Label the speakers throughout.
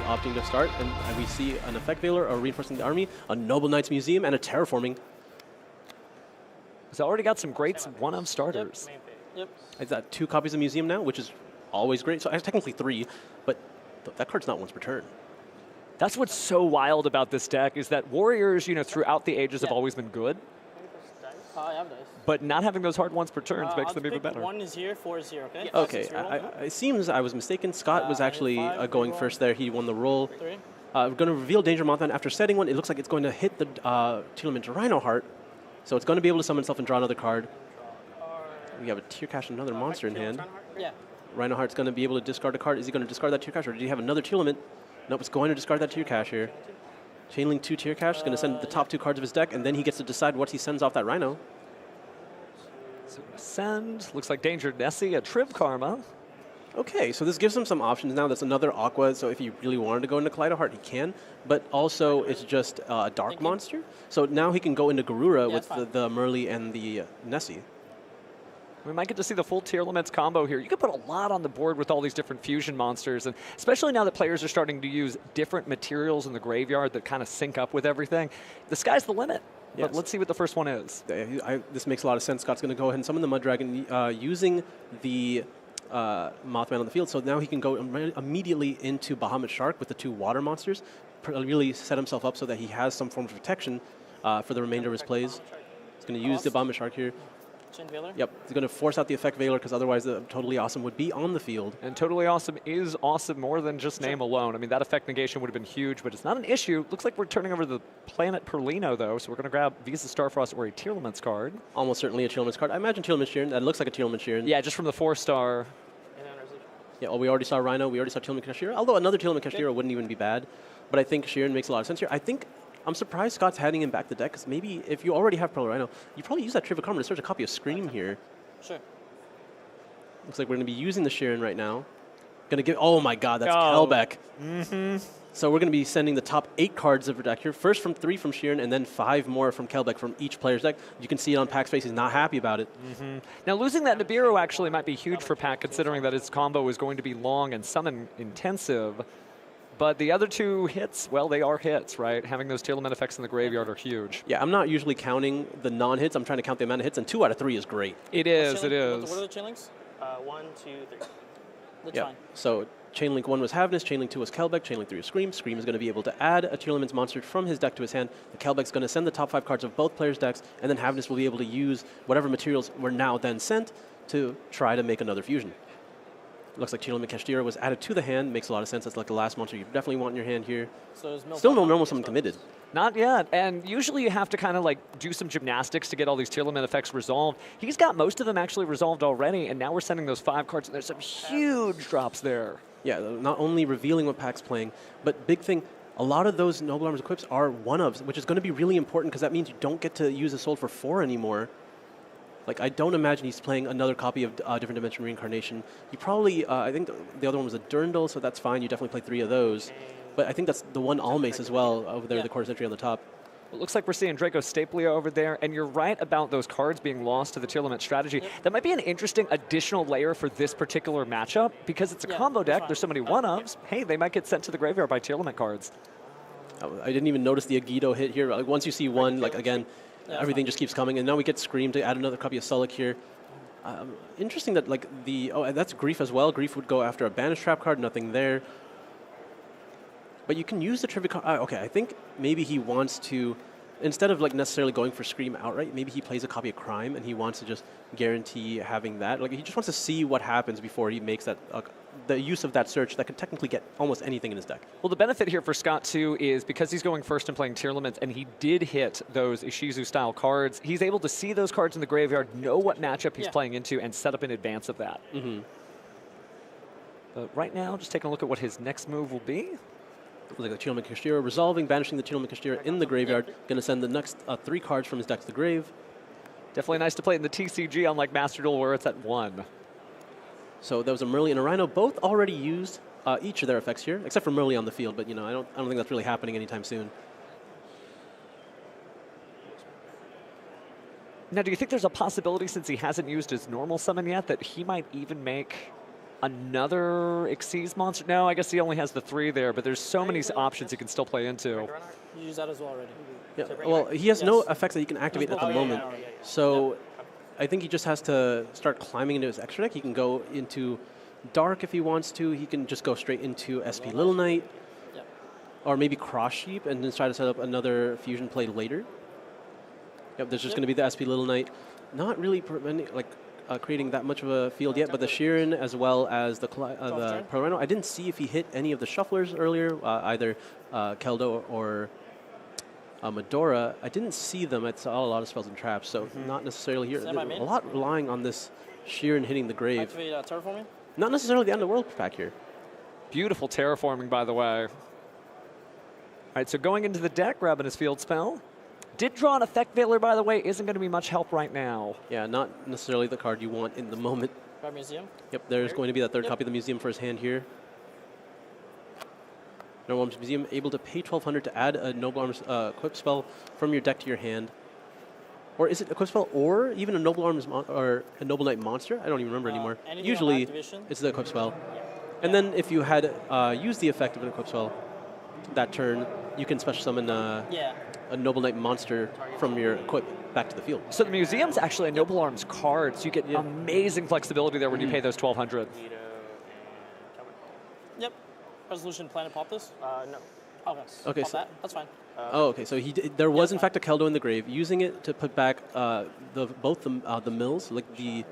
Speaker 1: opting to start, and we see an Effect Veiler, a Reinforcing the Army, a Noble Knights Museum, and a Terraforming.
Speaker 2: He's already got some great one-of starters.
Speaker 3: Yep.
Speaker 1: It's got 2 copies of Museum now, which is always great. So technically 3, but that card's not once per turn.
Speaker 2: That's what's so wild about this deck is that Warriors, you know, throughout the ages have always been good.
Speaker 3: I have dice.
Speaker 2: But not having those hard ones per turns makes
Speaker 3: I'll
Speaker 2: them even better.
Speaker 3: 1 is here, 4 is here, okay?
Speaker 1: Okay,
Speaker 3: It
Speaker 1: it seems I was mistaken. Scott was actually going
Speaker 3: roll.
Speaker 1: first there. He won the roll.
Speaker 3: 3.
Speaker 1: We're going to reveal Danger Mothman. After setting one, it looks like it's going to hit the Tearlaments Rhino Heart. So it's going to be able to summon itself and draw another card. We have a Tear Cache and another monster in hand.
Speaker 3: Yeah.
Speaker 1: Rhino Heart's going to be able to discard a card. Is he going to discard that Tear Cache, or did he have another Tearlament? Nope, it's going to discard that Tear Cache here. Chainlink 2 Tear Cache is going to send the top 2 cards of his deck, and then he gets to decide what he sends off that Rhino.
Speaker 2: So send, looks like Danger Nessie, a Triv Karma.
Speaker 1: Okay, so this gives him some options now. That's another Aqua, so if he really wanted to go into Kaleido Heart, he can. But also, it's just a Dark Monster. So now he can go into Garura with the Merly and the Nessie.
Speaker 2: We might get to see the full Tearlaments combo here. You could put a lot on the board with all these different fusion monsters, and especially now that players are starting to use different materials in the graveyard that kind of sync up with everything. The sky's the limit.
Speaker 1: Yes.
Speaker 2: But let's see what the first one is.
Speaker 1: This makes a lot of sense. Scott's going to go ahead and summon the Mud Dragon using the Mothman on the field. So now he can go immediately into Bahamut Shark with the 2 water monsters, really set himself up so that he has some form of protection for the remainder of his plays. He's going to use the Bahamut Shark here.
Speaker 3: Chain Veiler?
Speaker 1: Yep, he's going to force out the Effect Veiler because otherwise the Totally Awesome would be on the field.
Speaker 2: And Totally Awesome is awesome more than just name alone. I mean, that effect negation would have been huge, but it's not an issue. Looks like we're turning over the Planet Perlino, though, so we're going to grab Visa Starfrost or a Tearlaments card.
Speaker 1: Almost certainly a Tearlaments card. I imagine Tearlaments Sheeran. That looks like a Tearlaments Sheeran.
Speaker 2: Yeah, just from the 4-star.
Speaker 1: Yeah, well, we already saw Rhino. We already saw Tearlaments Kashira. Although another Tearlaments Kashira wouldn't even be bad. But I think Sheeran makes a lot of sense here. I'm surprised Scott's handing him back the deck, because maybe if you already have Pearl Rhino, you probably use that Trivial Karma to search a copy of Scream here.
Speaker 3: Sure.
Speaker 1: Looks like we're going to be using the Sheeran right now. Going to give, oh my god, that's Kelbeck. So we're going to be sending the top 8 cards of our deck here. First from 3 from Sheeran, and then 5 more from Kelbeck from each player's deck. You can see it on Pack's face. He's not happy about it.
Speaker 2: Now, losing that Nibiru actually might be huge for Pack, considering that his combo is going to be long and summon intensive. But the other 2 hits, well, they are hits, right? Having those Tearlament effects in the graveyard are huge.
Speaker 1: Yeah, I'm not usually counting the non-hits. I'm trying to count the amount of hits, and 2 out of 3 is great.
Speaker 2: It is, it is.
Speaker 3: What are the chain links? 1, 2, 3. That's
Speaker 1: Yeah,
Speaker 3: fine.
Speaker 1: so Chainlink 1 was Havness, Chainlink 2 was Kelbeck, Chainlink 3 was Scream. Scream is going to be able to add a Tearlaments monster from his deck to his hand. The Kelbeck's going to send the top 5 cards of both players' decks, and then Havness will be able to use whatever materials were now then sent to try to make another fusion. Looks like Tearlaments Kashtira was added to the hand. Makes a lot of sense. That's like the last monster you definitely want in your hand here.
Speaker 3: So
Speaker 1: Still no normal summon committed.
Speaker 2: Not yet, and usually you have to kind of like do some gymnastics to get all these Tearlament effects resolved. He's got most of them actually resolved already, and now we're sending those 5 cards, and there's some huge drops there.
Speaker 1: Yeah, not only revealing what Pack's playing, but big thing, a lot of those Noble Arms equips are one-ofs, which is going to be really important because that means you don't get to use a Soul for 4 anymore. Like, I don't imagine he's playing another copy of Different Dimension Reincarnation. He probably, I think the other one was a Durndal, so that's fine. You definitely play 3 of those. But I think that's the one Almace as well over there, the quarter century on the top.
Speaker 2: It looks like we're seeing Draco Staplia over there, and you're right about those cards being lost to the Tearlament strategy. That might be an interesting additional layer for this particular matchup, because it's a combo deck, there's so many one-ofs. Hey, they might get sent to the graveyard by Tearlament cards.
Speaker 1: I didn't even notice the Agido hit here. Like, once you see one, like again, everything just keeps coming, and now we get Scream to add another copy of Sullick here. Interesting that like and that's Grief as well. Grief would go after a Banish Trap card, nothing there. But you can use the trivia card. Okay, I think maybe he wants to, instead of like necessarily going for Scream outright, maybe he plays a copy of Crime and he wants to just guarantee having that. Like he just wants to see what happens before he makes that the use of that search that could technically get almost anything in his deck.
Speaker 2: Well, the benefit here for Scott too is because he's going first and playing Tearlaments, and he did hit those Ishizu style cards. He's able to see those cards in the graveyard, know what matchup he's playing into, and set up in advance of that. But right now, just taking a look at what his next move will be.
Speaker 1: Like the Tearlaments Kashtira, resolving, banishing the Tearlaments Kashtira in the graveyard. Going to send the next 3 cards from his deck to the grave.
Speaker 2: Definitely nice to play in the TCG, unlike Master Duel, where it's at 1.
Speaker 1: So that was a Merly and a Rhino, both already used each of their effects here, except for Merly on the field. But you know, I don't think that's really happening anytime soon.
Speaker 2: Now, do you think there's a possibility, since he hasn't used his normal summon yet, that he might even make another Xyz monster. No, I guess he only has the 3 there, but there's so many options he can still play into.
Speaker 3: You use that as well already.
Speaker 1: Yeah. Well, he has no effects that he can activate at the
Speaker 3: yeah,
Speaker 1: moment.
Speaker 3: yeah.
Speaker 1: So I think he just has to start climbing into his extra deck. He can go into Dark if he wants to. He can just go straight into SP Little Knight.
Speaker 3: Yep.
Speaker 1: Or maybe Cross Sheep and then try to set up another fusion play later. Yep, there's just going to be the SP Little Knight. Not really creating that much of a field yet, but the Sheeran as well as the Pro Rhino. I didn't see if he hit any of the shufflers earlier, either Keldo or Medora. I didn't see them. I saw a lot of spells and traps, so not necessarily here. A lot relying on this Sheeran hitting the grave.
Speaker 3: Activate terraforming?
Speaker 1: Not necessarily the Underworld pack here.
Speaker 2: Beautiful terraforming, by the way. All right, so going into the deck, grabbing his field spell. Did draw an Effect Veiler, by the way, isn't going to be much help right now.
Speaker 1: Yeah, not necessarily the card you want in the moment.
Speaker 3: Grab Museum.
Speaker 1: Yep, there's going to be that third copy of the Museum for his hand here. Noble Arms Museum, able to pay 1,200 to add a Noble Arms equip spell from your deck to your hand. Or is it equip spell or even a Noble Arms or a Noble Knight monster? I don't even remember anymore. Usually, it's the equip spell. And then if you had used the effect of an equip spell that turn, you can special summon a Noble Knight monster from your equip back to the field.
Speaker 2: So the Museum's actually a Noble Arms card, so you get amazing flexibility there when you pay those 1,200.
Speaker 3: Yep. Resolution Planet pop this? No.
Speaker 1: Okay,
Speaker 3: pop that. That's fine.
Speaker 1: Okay, so there was in fact a Keldo in the grave, using it to put back both the mills, like the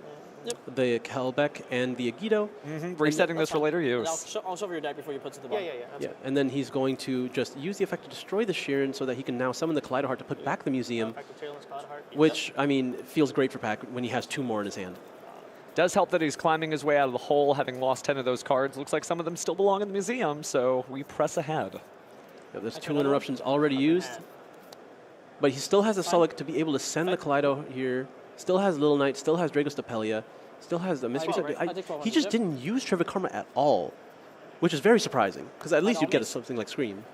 Speaker 1: Kelbeck and the Agido.
Speaker 2: Resetting this for later use.
Speaker 3: I'll show you your deck before you put it to the bottom.
Speaker 1: Yeah, and then he's going to just use the effect to destroy the Sheeran so that he can now summon the Kaleido Heart to put back the Museum, which, I mean, feels great for Pac when he has 2 more in his hand.
Speaker 2: Does help that he's climbing his way out of the hole, having lost 10 of those cards. Looks like some of them still belong in the Museum, so we press ahead.
Speaker 1: Yeah, there's 2 interruptions already used, but he still has a Sulik to be able to send the Kaleido here, still has Little Knight, still has Dragos Depelia, still has the Mystery Set. He just didn't use Trivikarma at all, which is very surprising, because at least you'd get something like Scream.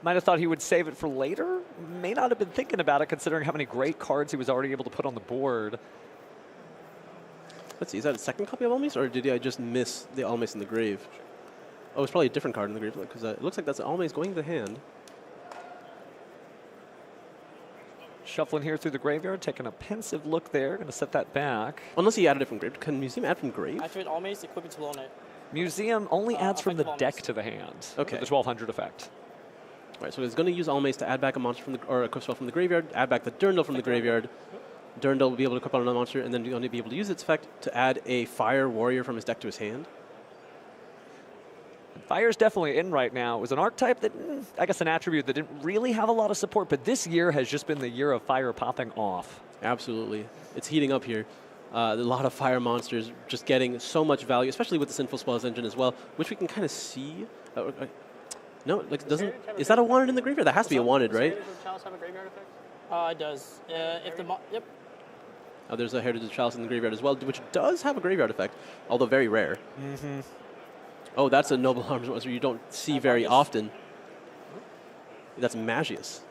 Speaker 2: Might have thought he would save it for later. May not have been thinking about it, considering how many great cards he was already able to put on the board.
Speaker 1: Let's see, is that a second copy of Almace, or did I just miss the Almace in the grave? Oh, it's probably a different card in the grave, because it looks like that's Almace going to the hand.
Speaker 2: Shuffling here through the graveyard, taking a pensive look there. Going to set that back.
Speaker 1: Unless he added it from grave. Can Museum add from grave?
Speaker 3: Activate Almace, equip it to Little Knight.
Speaker 2: Museum only adds from the deck to the hand.
Speaker 1: Okay.
Speaker 2: With the 1,200 effect.
Speaker 1: All right, so he's going to use Almace to add back a monster from or a equip spell from the graveyard, add back the Durndal from the graveyard. Durndal will be able to equip on another monster, and then going to be able to use its effect to add a Fire Warrior from his deck to his hand.
Speaker 2: Fire's definitely in right now. It was an archetype that, I guess an attribute that didn't really have a lot of support, but this year has just been the year of fire popping off.
Speaker 1: Absolutely. It's heating up here. A lot of fire monsters just getting so much value, especially with the Sinful Spells engine as well, which we can kind of see. No, like doesn't. Is that a wanted in the graveyard? That has to be a wanted, right?
Speaker 3: Does the Chalice have a graveyard effect? It does. If the yep.
Speaker 1: Oh, there's a Heritage of Chalice in the graveyard as well, which does have a graveyard effect, although very rare. Oh, that's a Noble Arms monster you don't see very often. That's Magius.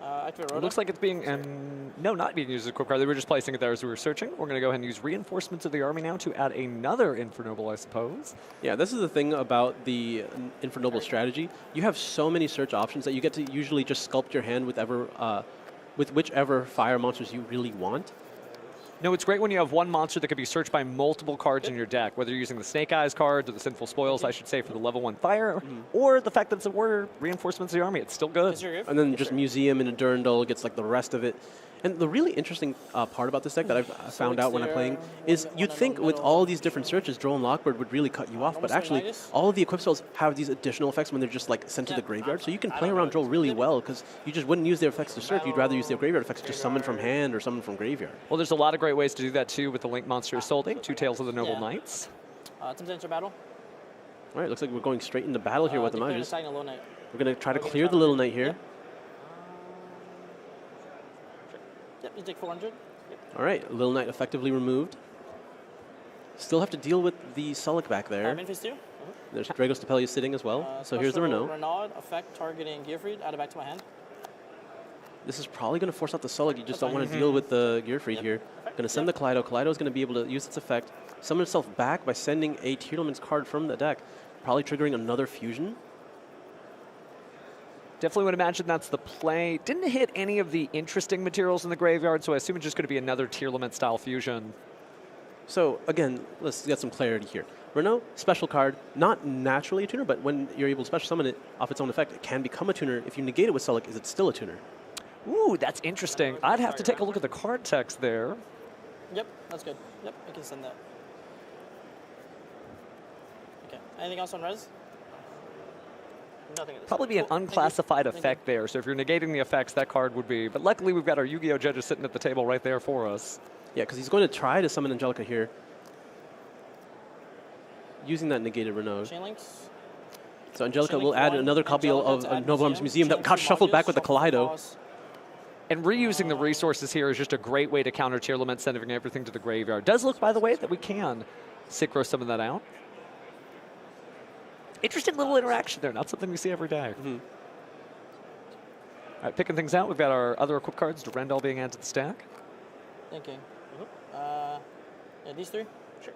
Speaker 2: It looks like it's being, no, not being used as a quick card. They were just placing it there as we were searching. We're going to go ahead and use Reinforcements of the Army now to add another Infernoble, I suppose. Yeah,
Speaker 1: this is the thing about the Infernoble strategy. You have so many search options that you get to usually just sculpt your hand with whichever fire monsters you really want.
Speaker 2: No, it's great when you have one monster that can be searched by multiple cards in your deck, whether you're using the Snake Eyes cards or the Sinful Spoils, I should say, for the level 1 fire, or the fact that it's a word, Reinforcements of the Army. It's still good.
Speaker 1: And then just Museum and a Durndal gets like the rest of it. And the really interesting part about this deck that I've found out when I'm playing is you'd think with all these different searches, Drone Lockbird would really cut you off, but actually all of the equip spells have these additional effects when they're just like sent to the graveyard, so you can play around Droll really well because you just wouldn't use their effects to search, you'd rather use their graveyard effects to just summon from hand or summon from graveyard.
Speaker 2: Well, there's a lot of great ways to do that too with the Link Monster Assaulting, 2 Tails of the Noble Knights.
Speaker 3: Temptation battle.
Speaker 1: All right, looks like we're going straight into battle here with the Mages.
Speaker 3: We're
Speaker 1: going to try to clear the Little Knight here.
Speaker 3: Yep, you take 400.
Speaker 1: All right, Little Knight effectively removed. Still have to deal with the Sulik back there. There's Dragos Depelia sitting as well. So here's the Renault.
Speaker 3: Renaud, effect targeting Gearfried, add it back to my hand.
Speaker 1: This is probably going to force out the Sulik. You just don't want to deal with the Gearfried here. Going to send the Kaleido. Kaleido is going to be able to use its effect, summon itself back by sending a Tearlaments card from the deck, probably triggering another fusion.
Speaker 2: Definitely would imagine that's the play. Didn't hit any of the interesting materials in the graveyard, so I assume it's just going to be another Tearlament style fusion.
Speaker 1: So again, let's get some clarity here. Renault, special card, not naturally a tuner, but when you're able to special summon it off its own effect, it can become a tuner. If you negate it with Sullic, is it still a tuner?
Speaker 2: Ooh, that's interesting. I'd have to take a look at the card text there.
Speaker 3: Yep, that's good. Yep, I can send that. Okay, anything else on res? Nothing at this
Speaker 2: Probably
Speaker 3: time.
Speaker 2: be an
Speaker 3: Cool.
Speaker 2: unclassified
Speaker 3: Thank you.
Speaker 2: effect there, so if you're negating the effects, that card would be. But luckily, we've got our Yu-Gi-Oh! Judges sitting at the table right there for us.
Speaker 1: Yeah, because he's going to try to summon Angelica here, using that negated Renault.
Speaker 3: Chain links.
Speaker 1: So Angelica
Speaker 3: Chain
Speaker 1: will
Speaker 3: link
Speaker 1: add
Speaker 3: one,
Speaker 1: another copy
Speaker 3: Angelica
Speaker 1: of
Speaker 3: to add
Speaker 1: Noble Arms Museum that
Speaker 3: chain
Speaker 1: got
Speaker 3: two
Speaker 1: shuffled back
Speaker 3: modules,
Speaker 1: with the
Speaker 3: shuffle
Speaker 1: Kaleido.
Speaker 3: boss.
Speaker 2: And reusing the resources here is just a great way to counter Tearlament, sending everything to the graveyard. Does look, by the way, that we can synchro some of that out. Interesting little interaction there, not something we see every day.
Speaker 1: Mm-hmm.
Speaker 2: All right, picking things out, we've got our other equip cards, Durendal being added to the stack.
Speaker 3: Thinking. Yeah, these three? Sure.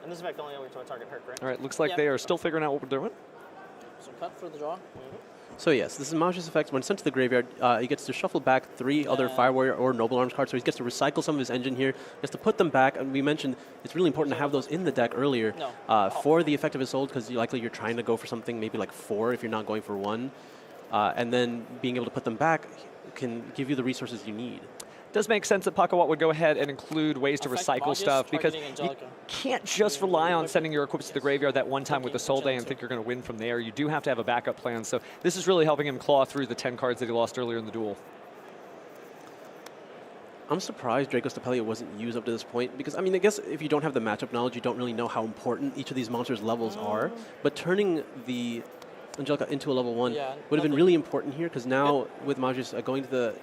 Speaker 4: And this effect only to a target perk, right?
Speaker 2: All right, looks like
Speaker 3: Yeah.
Speaker 2: they are still figuring out what we're doing.
Speaker 3: So cut for the draw.
Speaker 1: So yes, this is Maji's effect. When sent to the graveyard, he gets to shuffle back 3 other
Speaker 3: Yeah.
Speaker 1: Fire Warrior or Noble Arms cards, so he gets to recycle some of his engine here. He has to put them back, and we mentioned it's really important to have those in the deck earlier for the effect of his hold, because likely you're trying to go for something maybe like 4 if you're not going for 1. And then being able to put them back can give you the resources you need.
Speaker 2: Does make sense that Pakawat would go ahead and include ways to
Speaker 3: Effect
Speaker 2: recycle
Speaker 3: Magus,
Speaker 2: stuff, because
Speaker 3: targeting
Speaker 2: you
Speaker 3: Angelica.
Speaker 2: can't just rely on sending your equips to the graveyard that one time with the Soul Day and think you're going to win from there. You do have to have a backup plan, so this is really helping him claw through the 10 cards that he lost earlier in the duel.
Speaker 1: I'm surprised Draco Stapelia wasn't used up to this point, because, I mean, I guess if you don't have the matchup knowledge, you don't really know how important each of these monsters' levels are, but turning the Angelica into a level 1 would have been really important here, because now with Majus going to the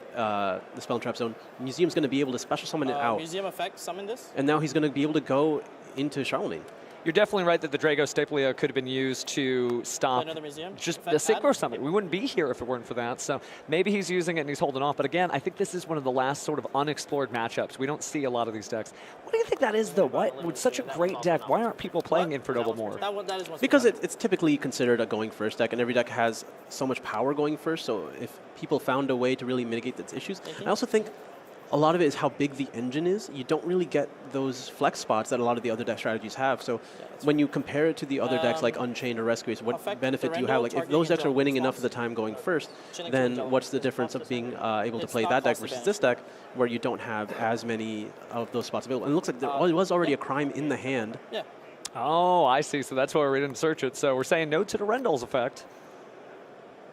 Speaker 1: Spell and Trap Zone, Museum's going to be able to special summon it out.
Speaker 3: Museum effect, summon this.
Speaker 1: And now he's going to be able to go into Charlemagne.
Speaker 2: You're definitely right that the Drago Stapelia could have been used to stop
Speaker 3: Another museum.
Speaker 2: just
Speaker 3: Effect
Speaker 2: the Synchro
Speaker 3: add.
Speaker 2: Summit. We wouldn't be here if it weren't for that. So maybe he's using it and he's holding off. But again, I think this is one of the last sort of unexplored matchups. We don't see a lot of these decks. What do you think that is, though? Why, with such a great deck, why aren't people playing Infernoble more?
Speaker 3: That is what's
Speaker 1: Because
Speaker 3: behind
Speaker 1: it's typically considered a going first deck, and every deck has so much power going first, so if people found a way to really mitigate its issues, I also think a lot of it is how big the engine is. You don't really get those flex spots that a lot of the other deck strategies have. So when you compare it to the other decks like Unchained or Rescuers, what
Speaker 3: effect
Speaker 1: benefit do you
Speaker 3: Durendal,
Speaker 1: have? Like if
Speaker 3: targeting
Speaker 1: those decks are
Speaker 3: Angelica
Speaker 1: winning enough of
Speaker 3: response.
Speaker 1: the time going first,
Speaker 3: Chilling
Speaker 1: then
Speaker 3: Angelica
Speaker 1: what's the
Speaker 3: response
Speaker 1: difference of
Speaker 3: this
Speaker 1: being
Speaker 3: time.
Speaker 1: able to
Speaker 3: It's
Speaker 1: play
Speaker 3: not
Speaker 1: that deck
Speaker 3: cost
Speaker 1: versus
Speaker 3: advantage.
Speaker 1: this deck where you don't have as many of those spots available? And it looks like there was already a crime in the hand.
Speaker 3: Yeah.
Speaker 2: Oh, I see. So that's why we didn't search it. So we're saying no to the Rendell's effect.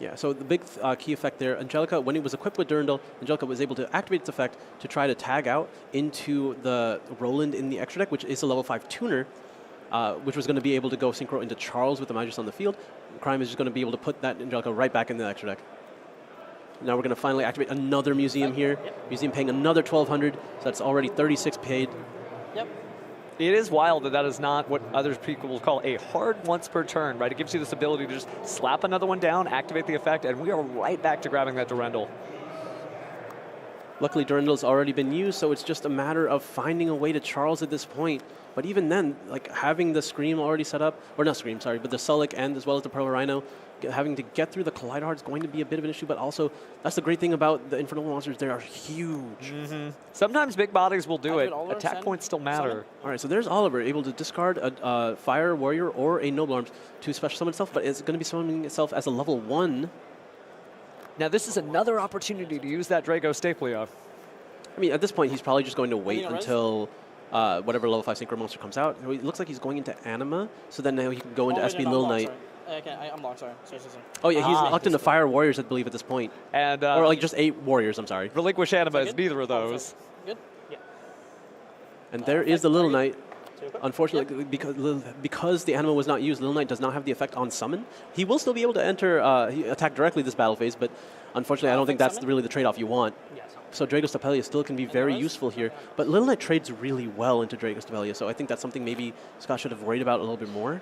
Speaker 1: Yeah, so the big key effect there, Angelica, when it was equipped with Durandal, Angelica was able to activate its effect to try to tag out into the Roland in the extra deck, which is a level 5 tuner, which was going to be able to go synchro into Charles with the Magus on the field. Crime is just going to be able to put that Angelica right back in the extra deck. Now we're going to finally activate another Museum here. Museum paying another 1,200, so that's already 36 paid.
Speaker 3: Yep.
Speaker 2: It is wild that that is not what other people will call a hard once per turn, right? It gives you this ability to just slap another one down, activate the effect, and we are right back to grabbing that Durendal.
Speaker 1: Luckily, Durandal's already been used, so it's just a matter of finding a way to Charles at this point. But even then, like having the Scream already set up, or not Scream, sorry, but the Sullic and as well as the Pearl Rhino, having to get through the Collider is going to be a bit of an issue, but also that's the great thing about the Infernal monsters, they are huge.
Speaker 2: Sometimes big bodies will do it.
Speaker 3: Activate Oliver,
Speaker 2: Attack
Speaker 3: send,
Speaker 2: points still matter.
Speaker 3: summon.
Speaker 1: All right, so there's Oliver, able to discard a Fire Warrior or a Noble Arms to special summon itself, but it's going to be summoning itself as a level 1.
Speaker 2: Now this is another opportunity to use that Drago Stapelia.
Speaker 1: I mean, at this point, he's probably just going to wait
Speaker 3: Anything else?
Speaker 1: until whatever level 5 Synchro monster comes out. It looks like he's going into Anima, so then now he can go into
Speaker 3: wait,
Speaker 1: SP
Speaker 3: no,
Speaker 1: Lil
Speaker 3: I'm
Speaker 1: Knight.
Speaker 3: locked, sorry. I'm locked, sorry. Sorry.
Speaker 1: Oh yeah, he's locked into Fire Warriors, I believe, at this point.
Speaker 2: And
Speaker 1: Or like just 8 Warriors, I'm sorry.
Speaker 2: Relinquish Anima is
Speaker 3: Good?
Speaker 2: neither of
Speaker 3: Oh,
Speaker 2: those.
Speaker 3: sorry. Good? Yeah.
Speaker 1: And there is the Little Knight.
Speaker 4: Super.
Speaker 1: Unfortunately, because the Anima was not used, Little Knight does not have the effect on Summon. He will still be able to enter, attack directly this battle phase, but unfortunately I don't think that's
Speaker 3: Summon?
Speaker 1: really the trade-off you want.
Speaker 4: Yes.
Speaker 1: So Drago Stapelia still can be very
Speaker 3: Anyone else?
Speaker 1: useful here, but Little Knight trades really well into Drago Stapelia, so I think that's something maybe Scott should have worried about a little bit more.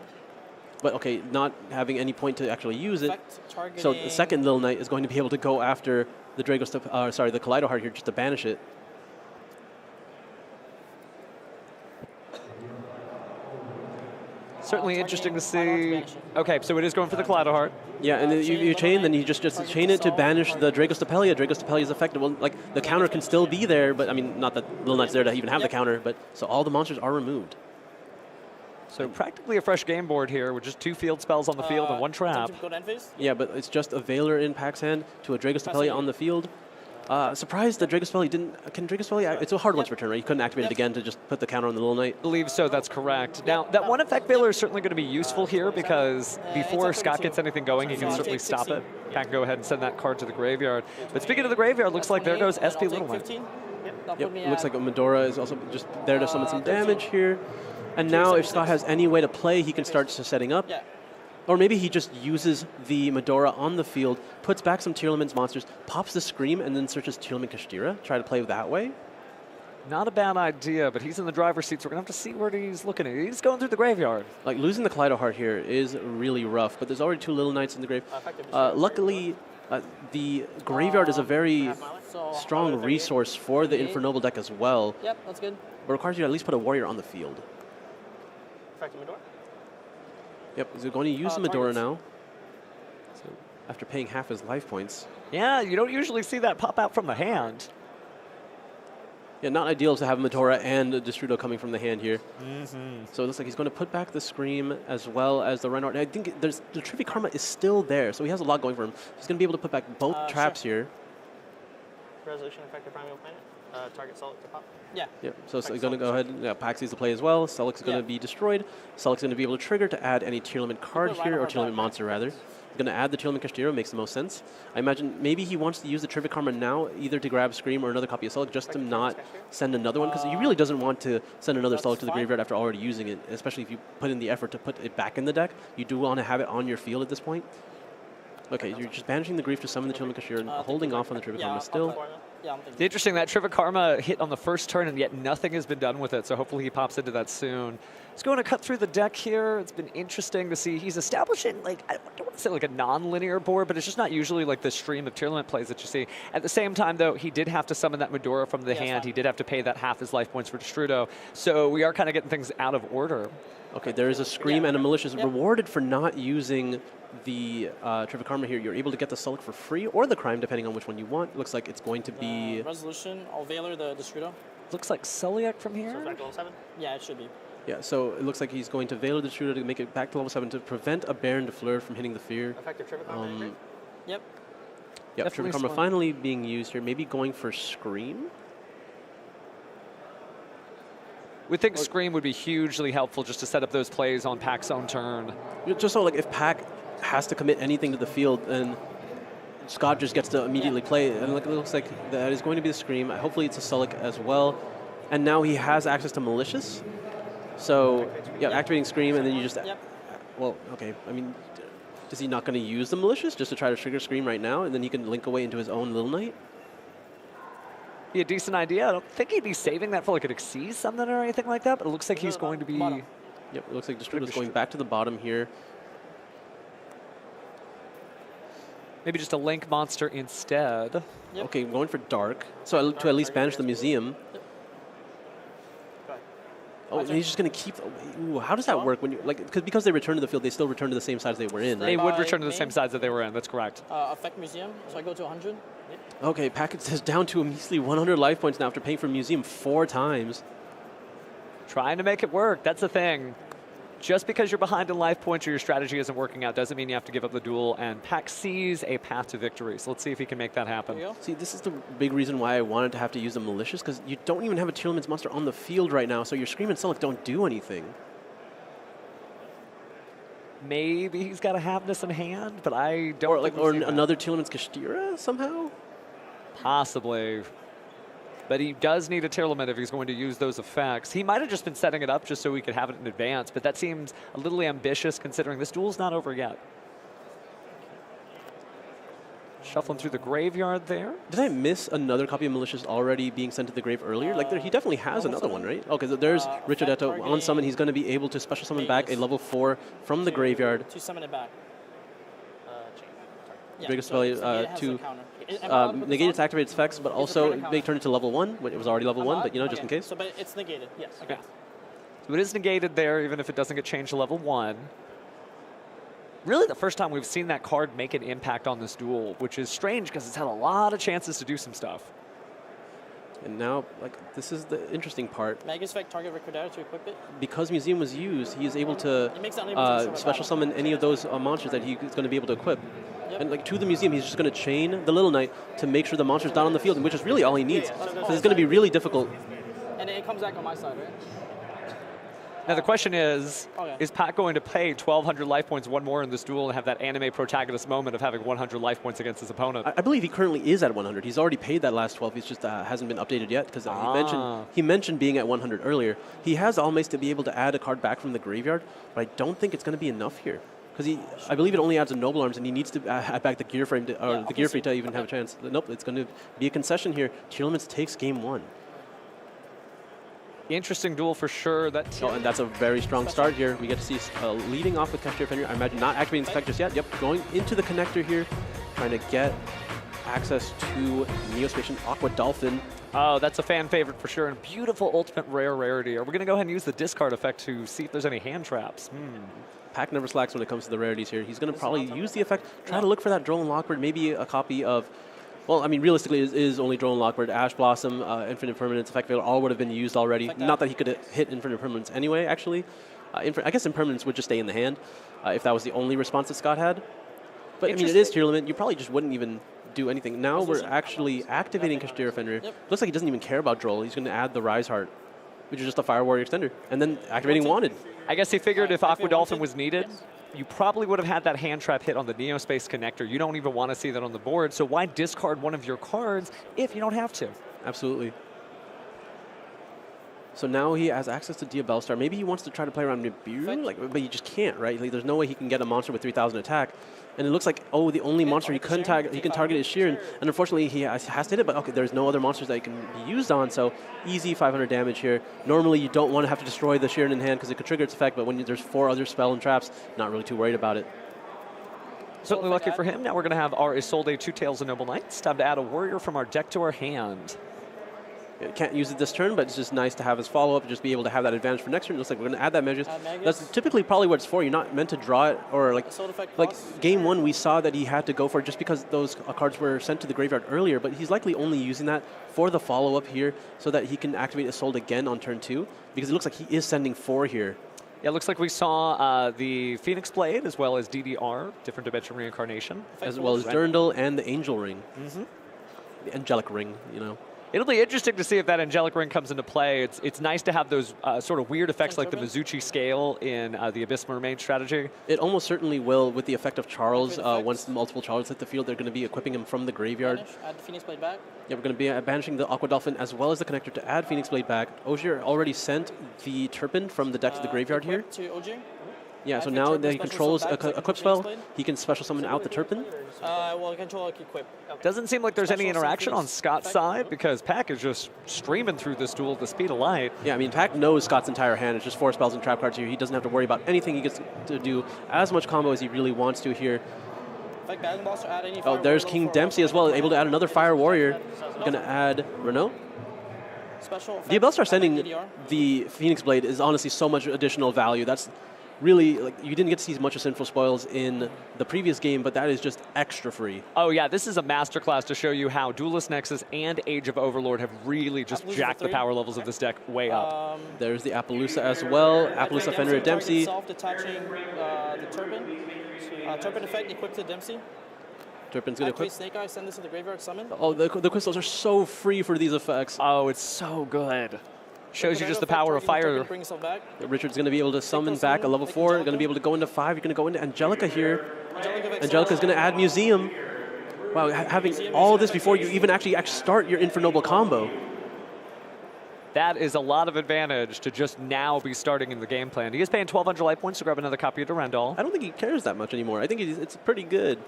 Speaker 1: but okay, not having any point to actually use it.
Speaker 3: Effect
Speaker 1: So the
Speaker 3: targeting.
Speaker 1: second Little Knight is going to be able to go after the the Kaleido Heart here just to banish it.
Speaker 2: Certainly interesting to
Speaker 3: targeting
Speaker 2: see.
Speaker 3: Kaleido Heart's
Speaker 2: Okay, so it is going for the Kaleido Heart.
Speaker 1: Yeah, and then you
Speaker 3: Little
Speaker 1: chain, then
Speaker 3: Knight,
Speaker 1: you just
Speaker 3: target
Speaker 1: chain it to
Speaker 3: assault.
Speaker 1: banish the Dragostapelia. Dragostapelia is effective. Well, like, the counter can still be there, but I mean, not that Little Knight's there to even have the
Speaker 3: Yep.
Speaker 1: counter, but so all the monsters are removed.
Speaker 2: So practically a fresh game board here with just 2 field spells on the field and 1 trap.
Speaker 3: Go to end phase?
Speaker 1: Yeah, but it's just a Veiler in Pack's hand to a Dragostapelia on the field. Surprised that Dragostapelia didn't. Can Dragostapelia? It's a hard one to return, right? You couldn't activate it again to just put the counter on the Little Knight.
Speaker 2: I believe so, that's correct. Now, that one effect Veiler is certainly going to be useful here because before
Speaker 3: it's
Speaker 2: Scott
Speaker 3: 32.
Speaker 2: gets anything going, he can
Speaker 3: So I'll
Speaker 2: certainly
Speaker 3: take
Speaker 2: stop
Speaker 3: 16.
Speaker 2: it. Pack can go ahead and send that card to the graveyard. But speaking of the graveyard, looks like there goes
Speaker 3: I'll
Speaker 2: SP
Speaker 3: take
Speaker 2: Little Knight.
Speaker 3: 15. Yep, that'll
Speaker 1: Yep,
Speaker 3: put me
Speaker 1: it looks
Speaker 3: at-
Speaker 1: like Medora is also just there to summon some
Speaker 3: 13.
Speaker 1: damage here. And now if Scott has any way to play, he can start setting up.
Speaker 3: Yeah.
Speaker 1: Or maybe he just uses the Medora on the field, puts back some Tearlaments monsters, pops the Scream, and then searches Tearlament Kashtira. Try to play that way.
Speaker 2: Not a bad idea, but he's in the driver's seat, so we're going to have to see where he's looking at. He's going through the graveyard.
Speaker 1: Like, losing the Kaleido Heart here is really rough, but there's already 2 Little Knights in the grave. Luckily, the graveyard is a very
Speaker 3: So,
Speaker 1: strong resource for the
Speaker 3: 38.
Speaker 1: Infernoble deck as well.
Speaker 3: Yep, that's good.
Speaker 1: But requires you to at least put a warrior on the field.
Speaker 4: Effective Medora.
Speaker 1: Yep, he's going to use the Medora
Speaker 3: targets.
Speaker 1: now. So after paying half his life points.
Speaker 2: Yeah, you don't usually see that pop out from the hand.
Speaker 1: Yeah, not ideal to have Medora and Destrudo coming from the hand here.
Speaker 2: Mm-hmm.
Speaker 1: So it looks like he's going to put back the Scream as well as the Reinhardt. And I think the Trivia Karma is still there, so he has a lot going for him. He's going to be able to put back both traps here.
Speaker 4: Resolution effective primeval planet. Target Solid to pop.
Speaker 3: Yeah.
Speaker 1: Yeah, so it's going to go ahead. Yeah, Pax sees the play as well. Selix is going to be destroyed. Selix is going to be able to trigger to add any Tearlament card
Speaker 3: put
Speaker 1: here, or
Speaker 3: Reinhardt
Speaker 1: Tearlament
Speaker 3: back.
Speaker 1: monster rather. He's going to add the Tearlament Kashtira, makes the most sense. I imagine maybe he wants to use the Trivia Karma now, either to grab Scream or another copy of Selix, just to not send another one, because he really doesn't want to send another
Speaker 3: That's
Speaker 1: Selix to the
Speaker 3: fine.
Speaker 1: graveyard after already using it, especially if you put in the effort to put it back in the deck. You do want to have it on your field at this point. Okay, you're just banishing the Grief to summon the Tearlament Kashtira and holding off on the Trivia Karma still.
Speaker 3: Yeah, I'm thinking.
Speaker 2: Interesting, that Trivia Karma hit on the first turn, and yet nothing has been done with it, so hopefully he pops into that soon. He's going to cut through the deck here. It's been interesting to see. He's establishing, like, I don't want to say like a non-linear board, but it's just not usually like the stream of Tearlament plays that you see. At the same time, though, he did have to summon that Medora from the hand. He did have to pay that half his life points for Destrudo, so we are kind of getting things out of order.
Speaker 1: Okay, there is a Scream and a Malicious rewarded for not using the Trivia Karma here. You're able to get the Sulk for free or the Crime, depending on which one you want. Looks like it's going to be...
Speaker 3: Resolution, I'll Veiler the Destrudo.
Speaker 2: Looks like Celiac from
Speaker 4: So
Speaker 2: here.
Speaker 4: effective level 7.
Speaker 3: Yeah, it should be.
Speaker 1: Yeah, so it looks like he's going to Veiler the Destrudo to make it back to level 7 to prevent a Baron de Fleur from hitting the Fear.
Speaker 4: Effective Trivia Karma.
Speaker 3: Yep.
Speaker 1: Yeah,
Speaker 2: Definitely
Speaker 1: Trivia Karma
Speaker 2: smart.
Speaker 1: finally being used here. Maybe going for Scream?
Speaker 2: We think Scream would be hugely helpful just to set up those plays on Pack's own turn.
Speaker 1: Just so, like, if Pack has to commit anything to the field, then Scott just gets to immediately play. And it looks like that is going to be the Scream. Hopefully it's a Sulk as well. And now he has access to Malicious. So, yeah, activating Scream, and then you just...
Speaker 3: Yep.
Speaker 1: Well, okay, I mean, is he not going to use the Malicious just to try to trigger Scream right now, and then he can link away into his own Little Knight?
Speaker 2: Be a decent idea. I don't think he'd be saving that for like an Xyz something or anything like that, but it looks like he's going to be...
Speaker 3: Bottom.
Speaker 1: Yep, it looks like Destrudo's going back to the bottom here.
Speaker 2: Maybe just a Link monster instead.
Speaker 3: Yep.
Speaker 1: Okay, going for Dark. So to at least banish the Museum. Oh, and he's just going to keep... Ooh, how does that work? When you because they return to the field, they still return to the same sides they were in,
Speaker 2: They
Speaker 1: right?
Speaker 2: would
Speaker 3: By
Speaker 2: return to the
Speaker 3: main?
Speaker 2: same sides that they were in. That's correct.
Speaker 3: Effect Museum, so I go to 100.
Speaker 1: Okay, Package is down to a measly 100 life points now after paying for Museum 4 times.
Speaker 2: Trying to make it work. That's the thing. Just because you're behind in life points or your strategy isn't working out doesn't mean you have to give up the duel, and Pack sees a path to victory. So let's see if he can make that happen.
Speaker 3: There you go.
Speaker 1: See, this is the big reason why I wanted to have to use the Malicious, because you don't even have a Tearlaments monster on the field right now, so your Scream and Sulk don't do anything.
Speaker 2: Maybe he's got a Havness in hand, but I don't
Speaker 1: Or
Speaker 2: think
Speaker 1: or
Speaker 2: we've seen that.
Speaker 1: another Tearlaments Kashtira somehow?
Speaker 2: Possibly. But he does need a Tearlament if he's going to use those effects. He might have just been setting it up just so we could have it in advance, but that seems a little ambitious considering this duel's not over yet. Shuffling through the graveyard there.
Speaker 1: Did I miss another copy of Malicious already being sent to the grave earlier? Like, he definitely has another one, right? Okay, so there's Richard on summon. He's going to be able to special summon back a level 4 from the graveyard.
Speaker 3: To summon it back.
Speaker 1: Biggest spell to negate its activated effects, but also may turn it to level 1 when it was already level 1, but just in case.
Speaker 3: So, but it's negated, yes. Okay.
Speaker 2: So it is negated there, even if it doesn't get changed to level 1. Really the first time we've seen that card make an impact on this duel, which is strange because it's had a lot of chances to do some stuff.
Speaker 1: And now, like, this is the interesting part.
Speaker 3: Magus effect target Recordata to equip it.
Speaker 1: Because Museum was used, he is able to special summon any of those monsters that he's going to be able to equip. Yep. And like to the Museum, he's just going to chain the Little Knight to make sure the monster's down on the field, which is really all he needs. So it's going to be really difficult.
Speaker 3: And it comes back on my side, right?
Speaker 2: Now the question is Pat going to pay 1,200 life points one more in this duel and have that anime protagonist moment of having 100 life points against his opponent?
Speaker 1: I believe he currently is at 100. He's already paid that last 12. He's just hasn't been updated yet because he mentioned being at 100 earlier. He has almost to be able to add a card back from the graveyard, but I don't think it's going to be enough here. Because I believe it only adds a Noble Arms, and he needs to add back the Gear Frame, the Gear Free to even have a chance. Nope, it's going to be a concession here. Tearlaments takes game 1.
Speaker 2: Interesting duel for sure.
Speaker 1: And that's a very strong start here. We get to see leading off with Cashier Fenrir. I imagine not activating Spec just yet. Yep, going into the connector here, trying to get access to Neospatian Aqua Dolphin.
Speaker 2: Oh, that's a fan favorite for sure. And beautiful ultimate rarity. Are we going to go ahead and use the discard effect to see if there's any hand traps?
Speaker 1: Pack never slacks when it comes to the rarities here. He's going to probably use the effect, try to look for that Droll Lockbird, maybe a copy of, well, I mean, realistically, it is only Droll Lockbird. Ash Blossom, Infinite Permanence, Effect Veil all would have been used already. Not that he could hit Infinite Permanence anyway, actually. I guess Impermanence would just stay in the hand if that was the only response that Scott had. But, I mean, it is Tearlament. You probably just wouldn't even do anything. Now we're actually activating Kashtira Fenrir. Looks like he doesn't even care about Droll. He's going to add the Rise Heart, which is just a Fire Warrior extender. And then activating Wanted.
Speaker 2: I guess he figured if Aqua Dolphin was needed, you probably would have had that hand trap hit on the Neospace connector. You don't even want to see that on the board, so why discard one of your cards if you don't have to?
Speaker 1: Absolutely. So now he has access to Diabellstar. Maybe he wants to try to play around Nibiru, but he just can't, right? Like, there's no way he can get a monster with 3,000 attack. And it looks like, the only monster he can target is Sheeran. And unfortunately, he has to hit it, but okay, there's no other monsters that he can be used on, so easy 500 damage here. Normally, you don't want to have to destroy the Sheeran in hand because it could trigger its effect, but when there's 4 other spell and traps, not really too worried about it.
Speaker 2: Certainly lucky for him. Now we're going to have our Isolde, 2 Tails, and Noble Knights. Time to add a warrior from our deck to our hand.
Speaker 1: Can't use it this turn, but it's just nice to have his follow-up and just be able to have that advantage for next turn. It looks like we're going to add that Magus. That's typically probably what it's for. You're not meant to draw it, or like game 1 we saw that he had to go for it just because those cards were sent to the graveyard earlier, but he's likely only using that for the follow-up here so that he can activate Isolde again on turn 2, because it looks like he is sending 4 here.
Speaker 2: Yeah, it looks like we saw the Phoenix Blade as well as DDR, Different Dimension Reincarnation.
Speaker 1: As well as Durandal and the Angel Ring. The Angelic Ring, you know.
Speaker 2: It'll be interesting to see if that Angelic Ring comes into play. It's nice to have those sort of weird effects like the Mizuchi scale in the Abyss Mermaid strategy.
Speaker 1: It almost certainly will with the effect of Charles. Once multiple Charles hit the field, they're going to be equipping him from the graveyard.
Speaker 3: Add the Phoenix Blade back.
Speaker 1: Yeah, we're going to be banishing the Aqua Dolphin as well as the connector to add Phoenix Blade back. Ogier already sent the Turpin from the deck to the graveyard here.
Speaker 3: To Ogier.
Speaker 1: Yeah, so now that he controls a equip spell, he can special summon out the Turpin.
Speaker 3: Well, control equip.
Speaker 2: Doesn't seem like there's any interaction on Scott's side because Pack is just streaming through this duel at the speed of light.
Speaker 1: Yeah, I mean, Pack knows Scott's entire hand. It's just 4 spells and trap cards here. He doesn't have to worry about anything. He gets to do as much combo as he really wants to here. There's King Dempsey as well, able to add another Fire Warrior. He's going to add Renault. Diabellstar sending the Phoenix Blade is honestly so much additional value. That's really, like, you didn't get to see as much of Sinful Spoils in the previous game, but that is just extra free.
Speaker 2: Oh yeah, this is a masterclass to show you how Duelist Nexus and Age of Overlord have really just jacked the power levels of this deck way up.
Speaker 1: There's the Appaloosa as well. Appaloosa Fenrir Dempsey.
Speaker 3: Self-detaching the Turpin. Turpin effect equipped to Dempsey.
Speaker 1: Turpin's going to equip.
Speaker 3: Snake Eye, send this to the graveyard, summon.
Speaker 1: Oh, the crystals are so free for these effects.
Speaker 2: Oh, it's so good. Shows you just the power of fire.
Speaker 1: Richard's going to be able to summon back a level 4, going to be able to go into 5. You're going to go into Angelica here. Angelica's going to add Museum. Wow, having all of this before you even actually start your Infernoble combo.
Speaker 2: That is a lot of advantage to just now be starting in the game plan. He is paying 1,200 life points to grab another copy of Durandal.
Speaker 1: I don't think he cares that much anymore. I think it's pretty good.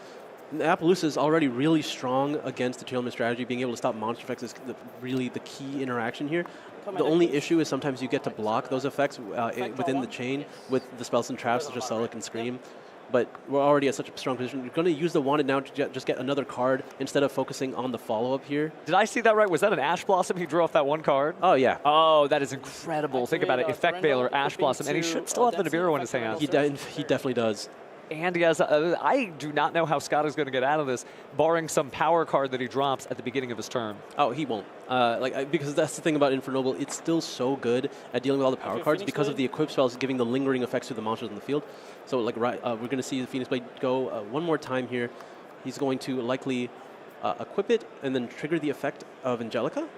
Speaker 1: The Appaloosa is already really strong against the Tearlaments strategy. Being able to stop monster effects is really the key interaction here. The only issue is sometimes you get to block those effects within the chain with the spells and traps such as Sulic and Scream. But we're already at such a strong position. You're going to use the Wanted now to just get another card instead of focusing on the follow-up here.
Speaker 2: Did I see that right? Was that an Ash Blossom? He drew off that one card?
Speaker 1: Oh, yeah.
Speaker 2: Oh, that is incredible. Think about it. Effect Veiler, Ash Blossom, and he should still have the Nibiru in his hand.
Speaker 1: He definitely does.
Speaker 2: And he has, I do not know how Scott is going to get out of this, barring some power card that he drops at the beginning of his turn.
Speaker 1: Oh, he won't. Because that's the thing about Infernoble. It's still so good at dealing with all the power cards because of the equip spells giving the lingering effects to the monsters in the field. So, we're going to see the Phoenix Blade go one more time here. He's going to likely equip it and then trigger the effect of Angelica.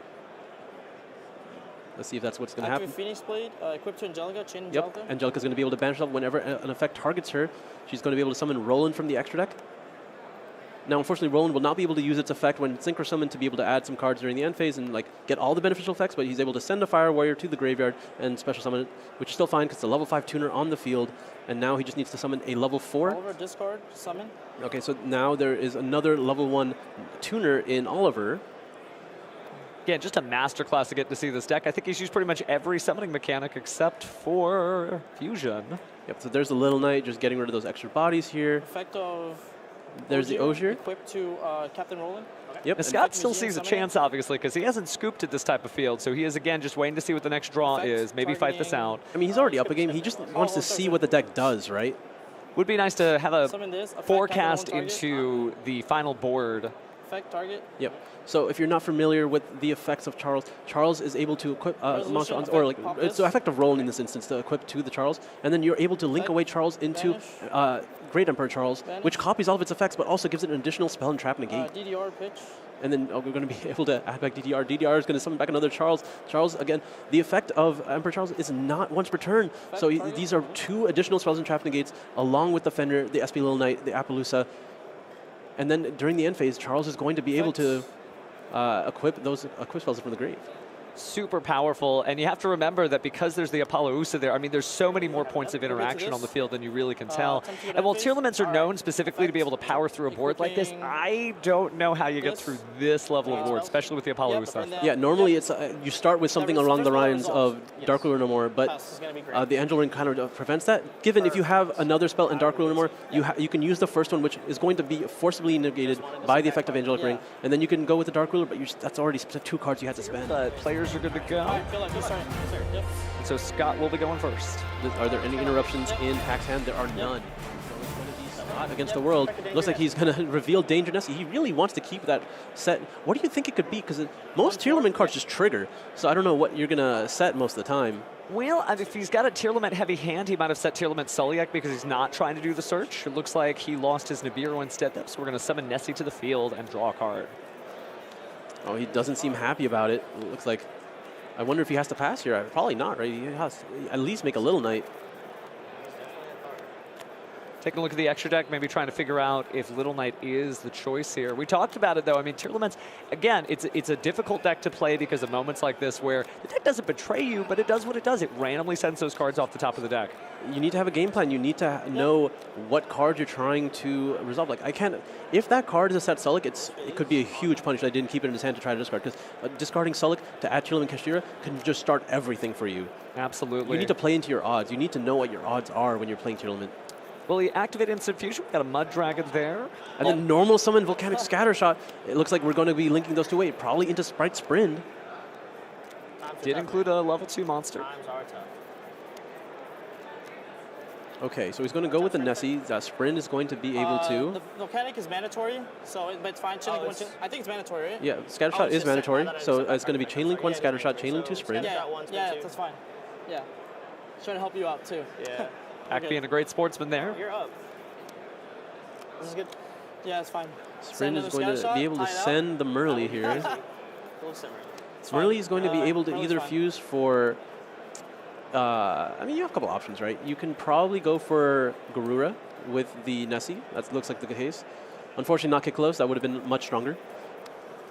Speaker 1: Let's see if that's what's going to happen.
Speaker 3: Phoenix Blade, equipped to Angelica, chain Angelica.
Speaker 1: Yep, Angelica's going to be able to banish herself whenever an effect targets her. She's going to be able to summon Roland from the extra deck. Now, unfortunately, Roland will not be able to use its effect when Synchro Summon to be able to add some cards during the end phase and get all the beneficial effects, but he's able to send a Fire Warrior to the graveyard and special summon it, which is still fine because it's a level 5 tuner on the field, and now he just needs to summon a level 4.
Speaker 3: Oliver, discard, summon.
Speaker 1: Okay, so now there is another level 1 tuner in Oliver.
Speaker 2: Again, just a masterclass to get to see this deck. I think he's used pretty much every summoning mechanic except for Fusion.
Speaker 1: Yep, so there's the Little Knight, just getting rid of those extra bodies here.
Speaker 3: Effect of...
Speaker 1: There's the Ogier.
Speaker 3: Equipped to Captain Roland. Okay.
Speaker 1: Yep.
Speaker 2: Now, Scott still sees a chance, obviously, because he hasn't scooped at this type of field, so he is, again, just waiting to see what the next draw is, maybe fight this out.
Speaker 1: I mean, he's already up a game. He just wants to see what the deck does, right?
Speaker 2: Would be nice to have a forecast
Speaker 3: target.
Speaker 2: into the final board.
Speaker 3: Effect target.
Speaker 1: Yep. So if you're not familiar with the effects of Charles, Charles is able to equip monster or it's the effect of Roland in this instance to equip to the Charles, and then you're able to link away Charles into Great Emperor Charles, which copies all of its effects, but also gives it an additional spell and trap negate.
Speaker 3: DDR pitch.
Speaker 1: And then we're going to be able to add back DDR. DDR is going to summon back another Charles. Charles, again, the effect of Emperor Charles is not once per turn. So these are 2 additional spells and trap negates, along with the Fender, the SP Little Knight, the Appaloosa. And then during the end phase, Charles is going to be able to equip those spells from the grave.
Speaker 2: Super powerful, and you have to remember that because there's the Apollousa there, I mean, there's so many more points of interaction on the field than you really can tell. And while Tearlaments are known specifically to be able to power through a board like this, I don't know how you get through this level of board, especially with the Apollousa.
Speaker 1: Yeah, normally it's you start with something along the lines of Dark Ruler No More, but the Angel Ring kind of prevents that. Given if you have another spell in Dark Ruler No More, you can use the first one, which is going to be forcibly negated by the effect of Angelic Ring, and then you can go with the Dark Ruler, but that's already 2 cards you had to spend.
Speaker 2: Players are good to go. So Scott will be going first.
Speaker 1: Are there any interruptions in Pack's hand? There are none. Scott against the world. Looks like he's going to reveal Danger Nessie. He really wants to keep that set. What do you think it could be? Because most Tearlament cards just trigger. So I don't know what you're going to set most of the time.
Speaker 2: Well, if he's got a Tearlament heavy hand, he might have set Tearlament Suliak because he's not trying to do the search. It looks like he lost his Nibiru instead, though, so we're going to summon Nessie to the field and draw a card.
Speaker 1: Oh, he doesn't seem happy about it. It looks like... I wonder if he has to pass here. Probably not, right? He has to at least make a Little Knight.
Speaker 2: Taking a look at the extra deck, maybe trying to figure out if Little Knight is the choice here. We talked about it, though. I mean, Tearlaments, again, it's a difficult deck to play because of moments like this where the deck doesn't betray you, but it does what it does. It randomly sends those cards off the top of the deck.
Speaker 1: You need to have a game plan. You need to know what card you're trying to resolve. Like, I can't... If that card is a set Sulic, it could be a huge punish. I didn't keep it in his hand to try to discard, because discarding Sulic to add Tearlament Kashira can just start everything for you.
Speaker 2: Absolutely.
Speaker 1: You need to play into your odds. You need to know what your odds are when you're playing Tearlament.
Speaker 2: Will he activate Instant Fusion? We've got a Mud Dragon there.
Speaker 1: And then normal summon Volcanic Scattershot. It looks like we're going to be linking those 2 away, probably into Sprite Sprint.
Speaker 2: Did include a level 2 monster.
Speaker 1: Okay, so he's going to go with the Nessie. Sprint is going to be able to...
Speaker 3: The Volcanic is mandatory, but it's fine. I think it's mandatory, right?
Speaker 1: Yeah, Scattershot is mandatory, so it's going to be Chainlink 1 Scattershot, Chainlink 2 Sprint.
Speaker 3: Yeah, that's fine. Yeah. Trying to help you out, too.
Speaker 4: Yeah.
Speaker 2: Pack being a great sportsman there.
Speaker 4: You're up.
Speaker 3: This is good. Yeah, it's fine.
Speaker 1: Sprint is going to be able to send the Murley here. Murley is going to be able to either fuse for... I mean, you have a couple options, right? You can probably go for Garura with the Nessie. That looks like the case. Unfortunately, not get close. That would have been much stronger.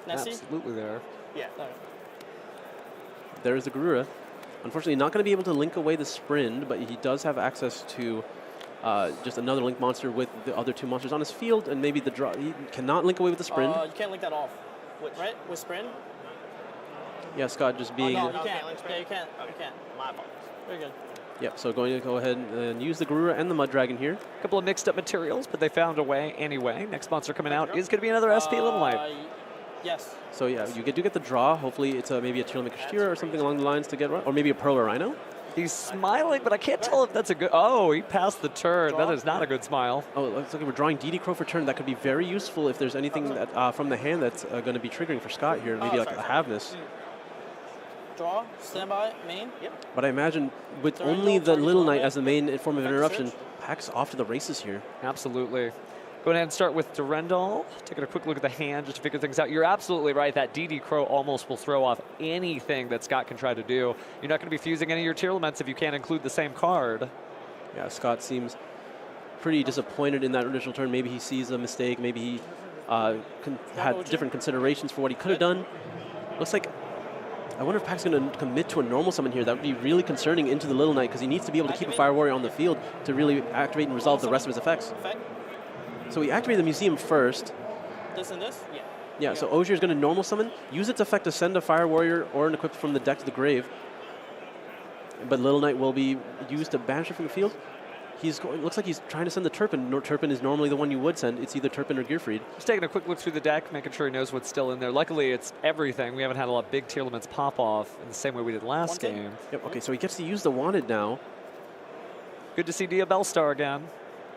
Speaker 3: Nessie?
Speaker 2: Absolutely there.
Speaker 4: Yeah.
Speaker 1: There's the Garura. Unfortunately, not going to be able to link away the Sprint, but he does have access to just another link monster with the other 2 monsters on his field, and maybe the draw. He cannot link away with the sprint.
Speaker 3: You can't link that off. Right? With sprint?
Speaker 1: Yeah, Scott just being...
Speaker 3: no, you can't. Yeah, you can't.
Speaker 4: Okay.
Speaker 3: You can't.
Speaker 4: My apologies.
Speaker 3: Very good.
Speaker 1: Yep, so going to go ahead and use the Garura and the Mud Dragon here.
Speaker 2: A couple of mixed up materials, but they found a way anyway. Next monster coming out is going to be another SP Little Knight.
Speaker 3: Yes.
Speaker 1: So yeah, you do get the draw. Hopefully it's maybe a Tearlaments Kashtira or something along the lines to get, or maybe a Pearl or Rhino.
Speaker 2: He's smiling, but I can't tell if that's a good... Oh, he passed the turn.
Speaker 3: Draw.
Speaker 2: That is not a good smile.
Speaker 1: Oh, it looks like we're drawing DD Crow for turn. That could be very useful if there's anything that, from the hand that's going to be triggering for Scott here. Maybe like a Havness.
Speaker 3: Draw, standby, main.
Speaker 4: Yep.
Speaker 1: But I imagine with
Speaker 3: Durandal,
Speaker 1: only the
Speaker 3: target
Speaker 1: Little
Speaker 3: on
Speaker 1: Knight
Speaker 3: it.
Speaker 1: as the main form of
Speaker 3: Effect
Speaker 1: interruption,
Speaker 3: search.
Speaker 1: Pack's off to the races here.
Speaker 2: Absolutely. Go ahead and start with Durandal. Taking a quick look at the hand just to figure things out. You're absolutely right. That DD Crow almost will throw off anything that Scott can try to do. You're not going to be fusing any of your Tearlaments if you can't include the same card.
Speaker 1: Yeah, Scott seems pretty disappointed in that initial turn. Maybe he sees a mistake. Maybe he had different considerations for what he could have done. Looks like... I wonder if Pack's going to commit to a normal summon here. That would be really concerning into the Little Knight because he needs to be able to keep a Fire Warrior on the field to really activate and resolve the rest of his effects. So we activate the Museum first.
Speaker 3: This and this? Yeah.
Speaker 1: Yeah, so Ogier is going to normal summon, use its effect to send a Fire Warrior or an equip from the deck to the grave. But Little Knight will be used to banish it from the field. Looks like he's trying to send the Turpin. Turpin is normally the one you would send. It's either Turpin or Gearfried.
Speaker 2: Just taking a quick look through the deck, making sure he knows what's still in there. Luckily, it's everything. We haven't had a lot of big Tearlaments pop off in the same way we did last game.
Speaker 1: Yep, okay, so he gets to use the Wanted now.
Speaker 2: Good to see Diabellstar again.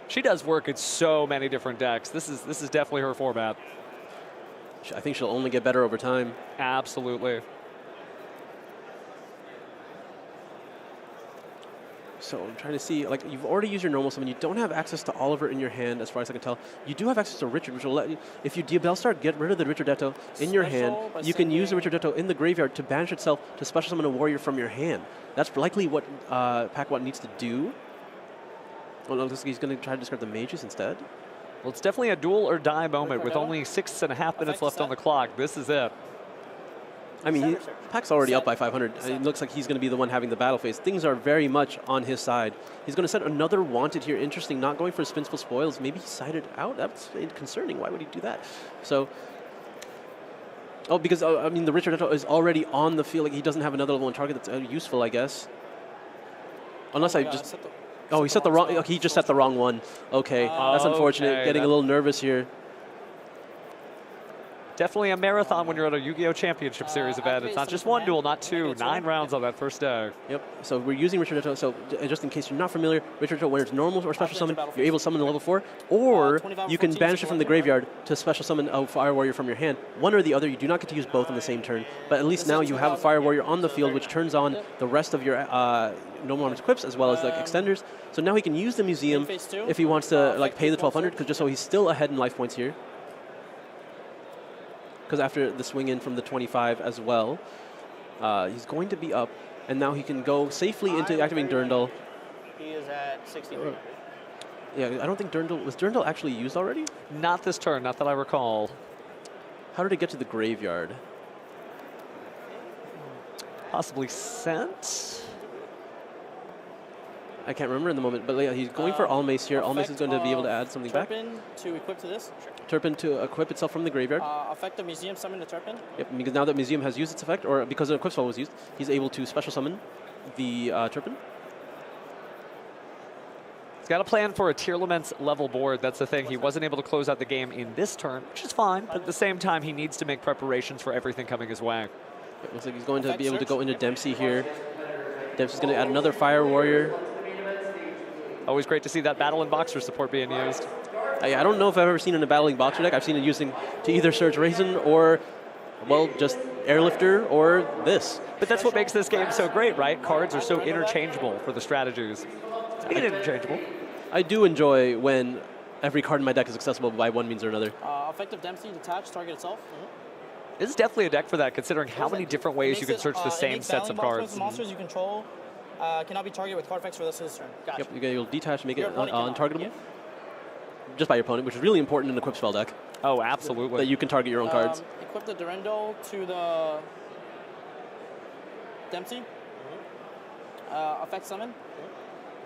Speaker 2: She does work in so many different decks. This is definitely her format.
Speaker 1: I think she'll only get better over time.
Speaker 2: Absolutely.
Speaker 1: So I'm trying to see, like, you've already used your normal summon. You don't have access to Oliver in your hand, as far as I can tell. You do have access to Richard, which will let you, if you Diabellstar, get rid of the Richardetto in your hand. You can use the Richardetto in the graveyard to banish itself to special summon a warrior from your hand. That's likely what Pac-Wat needs to do. Well, no, he's going to try to discard the mages instead.
Speaker 2: Well, it's definitely a duel or die moment with only 6.5 minutes left on the clock. This is it.
Speaker 1: I mean, Pac's already up by 500. It looks like he's going to be the one having the battle phase. Things are very much on his side. He's going to set another Wanted here. Interesting, not going for Spinful Spoils. Maybe he sided out. That's concerning. Why would he do that? So, oh, because, I mean, the Richardetto is already on the field. Like, he doesn't have another level 1 target that's useful, I guess. Unless I just... Oh, he set the wrong... He just set the wrong one. Okay, that's unfortunate.
Speaker 2: Okay,
Speaker 1: Getting a little nervous here.
Speaker 2: Definitely a marathon when you're at a Yu-Gi-Oh! Championship Series event. It's not just one duel, not two. 9 rounds on that first day.
Speaker 1: Yep. So we're using Richardetto. So just in case you're not familiar, Richardetto, when it's normal or special summon, you're able to summon the level 4, or you can banish it from the graveyard to special summon a Fire Warrior from your hand. One or the other. You do not get to use both on the same turn. But at least now you have a Fire Warrior on the field, which turns on the rest of your normal armor equips as well as like extenders. So now he can use the museum if he wants to like pay the 1200, because just so he's still ahead in life points here. Because after the swing in from the 25 as well, he's going to be up, and now he can go safely into activating Durandal.
Speaker 4: He is at 63.
Speaker 1: Yeah, I don't think Durandal... Was Durandal actually used already?
Speaker 2: Not this turn, not that I recall.
Speaker 1: How did it get to the graveyard?
Speaker 2: Possibly sent.
Speaker 1: I can't remember in the moment, but yeah, he's going for Almace here. Almace is going to be able to add something back.
Speaker 3: Turpin to equip to this.
Speaker 1: Turpin to equip itself from the graveyard.
Speaker 3: Effect of Museum summon the Turpin.
Speaker 1: Yep, because now that Museum has used its effect, or because an equip spell was used, he's able to special summon the Turpin.
Speaker 2: He's got a plan for a Tearlaments level board. That's the thing. He wasn't able to close out the game in this turn, which is fine, but at the same time, he needs to make preparations for everything coming his way.
Speaker 1: It looks like he's going to be able to go into Dempsey here. Dempsey's going to add another Fire Warrior.
Speaker 2: Always great to see that Battle and Boxer support being used.
Speaker 1: I don't know if I've ever seen it in a battling boxer deck. I've seen it using to either Surge Raisin or, well, just Airlifter or this.
Speaker 2: But that's what makes this game so great, right? Cards are so interchangeable for the strategies. Speaking of interchangeable,
Speaker 1: I do enjoy when every card in my deck is accessible by one means or another.
Speaker 3: Effective Dempsey detach target itself.
Speaker 2: this is definitely a deck for that, considering how many different ways you can search the same sets of cards.
Speaker 3: Monsters you control cannot be targeted with card effects for the rest of this turn. Gotcha.
Speaker 1: Yep, you'll detach, make it untargetable. Just by your opponent, which is really important in a equip spell deck.
Speaker 2: Oh, absolutely.
Speaker 1: That you can target your own cards.
Speaker 3: Equip the Durandal to the Dempsey. Effect summon.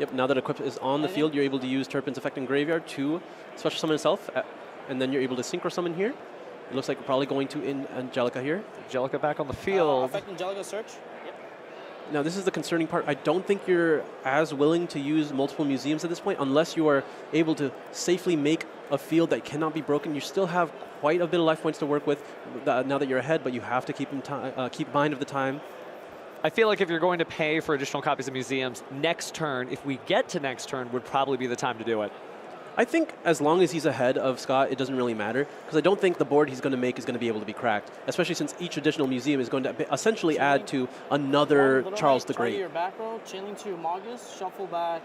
Speaker 1: Yep, now that Equip is on the field, you're able to use Turpin's Effect in Graveyard to special summon itself, and then you're able to Synchro Summon here. It looks like we're probably going to in Angelica here.
Speaker 2: Angelica back on the field.
Speaker 3: Effect Angelica search. Yep.
Speaker 1: Now this is the concerning part. I don't think you're as willing to use multiple museums at this point unless you are able to safely make a field that cannot be broken. You still have quite a bit of life points to work with now that you're ahead, but you have to keep mind of the time.
Speaker 2: I feel like if you're going to pay for additional copies of museums, next turn, if we get to next turn, would probably be the time to do it.
Speaker 1: I think as long as he's ahead of Scott, it doesn't really matter, because I don't think the board he's going to make is going to be able to be cracked, especially since each additional museum is going to essentially add to another Charles the Great.
Speaker 3: Your back row, chaining to Magus, shuffle back.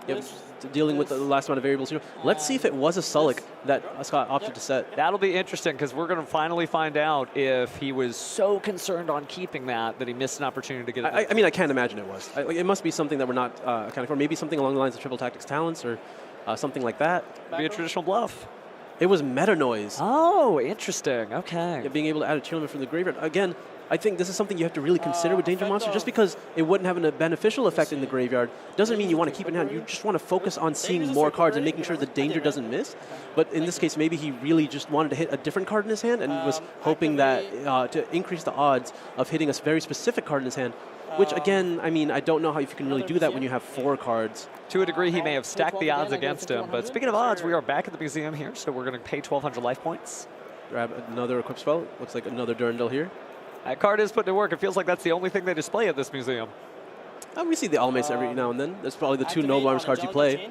Speaker 1: Yep, dealing with the last amount of variables here. Let's see if it was a Sullic that Scott opted to set.
Speaker 2: That'll be interesting, because we're going to finally find out if he was so concerned on keeping that he missed an opportunity to get it.
Speaker 1: I mean, I can't imagine it was. It must be something that we're not accounting for. Maybe something along the lines of Triple Tactics Talents or something like that.
Speaker 2: Could be a traditional bluff.
Speaker 1: It was Meta Noise.
Speaker 2: Oh, interesting. Okay.
Speaker 1: Yeah, being able to add a Tearlament from the graveyard. Again, I think this is something you have to really consider with Danger Monster. Just because it wouldn't have a beneficial effect in the graveyard doesn't mean you want to keep it down. You just want to focus on seeing more cards and making sure the danger doesn't miss. But in this case, maybe he really just wanted to hit a different card in his hand and was hoping that to increase the odds of hitting a very specific card in his hand. Which, again, I mean, I don't know if you can really do that when you have 4 cards.
Speaker 2: To a degree, he may have stacked the odds against him. But speaking of odds, we are back at the museum here, so we're going to pay 1,200 life points.
Speaker 1: Grab another Equip spell. Looks like another Durandal here.
Speaker 2: That card is put to work. It feels like that's the only thing they display at this museum.
Speaker 1: We see the Almace every now and then. That's probably the 2 Noble Arms cards you play.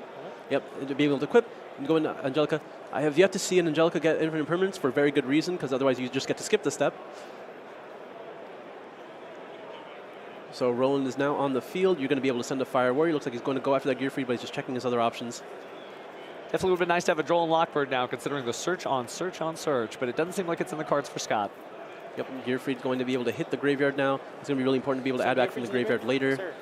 Speaker 1: Yep, to be able to equip and go into Angelica. I have yet to see an Angelica get Infinite Impermanence for a very good reason, because otherwise you just get to skip the step. So Roland is now on the field. You're going to be able to send a Fire Warrior. Looks like he's going to go after that Gearfried, but he's just checking his other options.
Speaker 2: Definitely would have been nice to have a Droll and Lockbird now, considering the search on search on search, but it doesn't seem like it's in the cards for Scott.
Speaker 1: Yep, Gearfried's going to be able to hit the graveyard now. It's going to be really important to be able to add back from the graveyard later.
Speaker 4: Sir.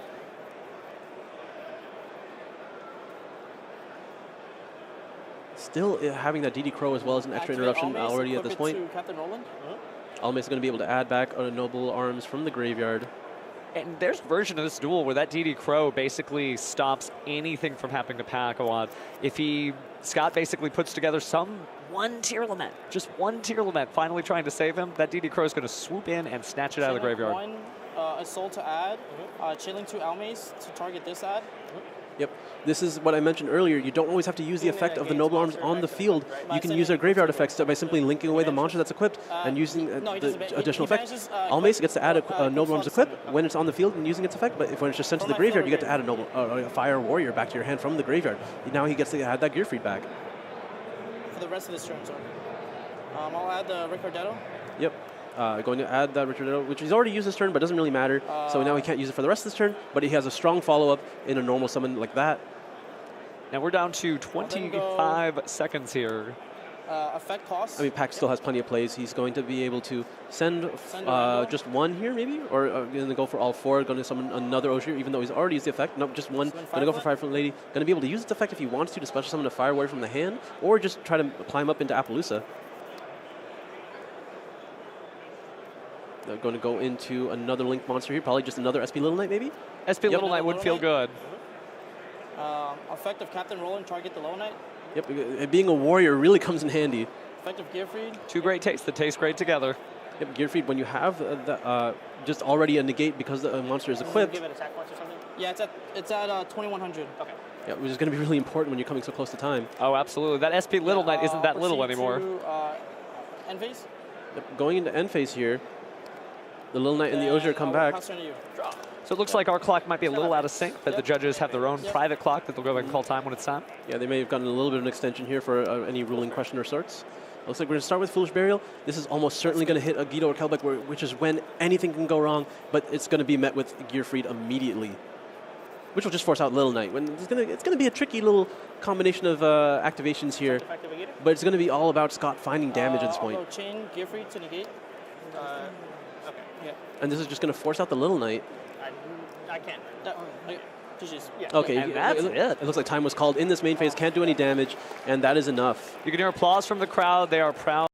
Speaker 1: Still having that DD Crow as well as an extra interruption already at this point. Almace is going to be able to add back a Noble Arms from the graveyard.
Speaker 2: And there's a version of this duel where that DD Crow basically stops anything from happening to Pakawad. If Scott basically puts together one Tearlament, just one Tearlament, finally trying to save him, that DD Crow is going to swoop in and snatch it out of the graveyard.
Speaker 3: One Assault to add, chilling 2 Almace to target this ad.
Speaker 1: Yep, this is what I mentioned earlier. You don't always have to use the effect of the Noble Arms on the field. You can use their graveyard effects by simply linking away the monster that's equipped and using the additional effect. Almace gets to add a Noble Arms equip when it's on the field and using its effect, but when it's just sent to the graveyard, you get to add a Fire Warrior back to your hand from the graveyard. Now he gets to add that Gearfried back.
Speaker 3: For the rest of this turn, sorry. I'll add the Ricardetto.
Speaker 1: Yep. Going to add that Richard, which he's already used this turn, but doesn't really matter. So now he can't use it for the rest of this turn, but he has a strong follow-up in a normal summon like that.
Speaker 2: Now we're down to 25 seconds here.
Speaker 3: Effect cost.
Speaker 1: I mean, Pac still has plenty of plays. He's going to be able to send just 1 here, maybe? Or going to go for all 4, going to summon another Oshir, even though he's already used the effect. Nope, just 1. Going to go for Fire from the Lady. Going to be able to use its effect if he wants to special summon a Fire Warrior from the hand, or just try to climb up into Appaloosa. They're going to go into another Link monster here, probably just another SP Little Knight, maybe?
Speaker 2: SP Little Knight would feel good.
Speaker 3: Effect of Captain Roland, target the Little Knight.
Speaker 1: Yep, being a warrior really comes in handy.
Speaker 3: Effect of Gearfried.
Speaker 2: 2 great tastes that taste great together.
Speaker 1: Yep, Gearfried, when you have just already a negate because the monster is equipped.
Speaker 4: Give it attack points or something?
Speaker 3: Yeah, it's at 2,100.
Speaker 4: Okay.
Speaker 1: Yeah, which is going to be really important when you're coming so close to time.
Speaker 2: Oh, absolutely. That SP Little Knight isn't that little anymore.
Speaker 3: End phase.
Speaker 1: Yep, going into end phase here, the Little Knight and the Ozier come back.
Speaker 3: Pass turn to you. Draw.
Speaker 2: So it looks like our clock might be a little out of sync, but the judges have their own private clock that they'll go back and call time when it's time.
Speaker 1: Yeah, they may have gotten a little bit of an extension here for any ruling question or sorts. Looks like we're going to start with Foolish Burial. This is almost certainly going to hit a Guido or Kelbeck, which is when anything can go wrong, but it's going to be met with Gearfried immediately, which will just force out Little Knight. It's going to be a tricky little combination of activations here, but it's going to be all about Scott finding damage at this point.
Speaker 3: I'll go chain Gearfried to negate.
Speaker 4: Okay.
Speaker 3: Yeah.
Speaker 1: And this is just going to force out the Little Knight.
Speaker 4: I can't.
Speaker 3: Yeah.
Speaker 1: Okay,
Speaker 2: And that's it.
Speaker 1: It looks like time was called in this main phase, can't do any damage, and that is enough.
Speaker 2: You can hear applause from the crowd. They are proud.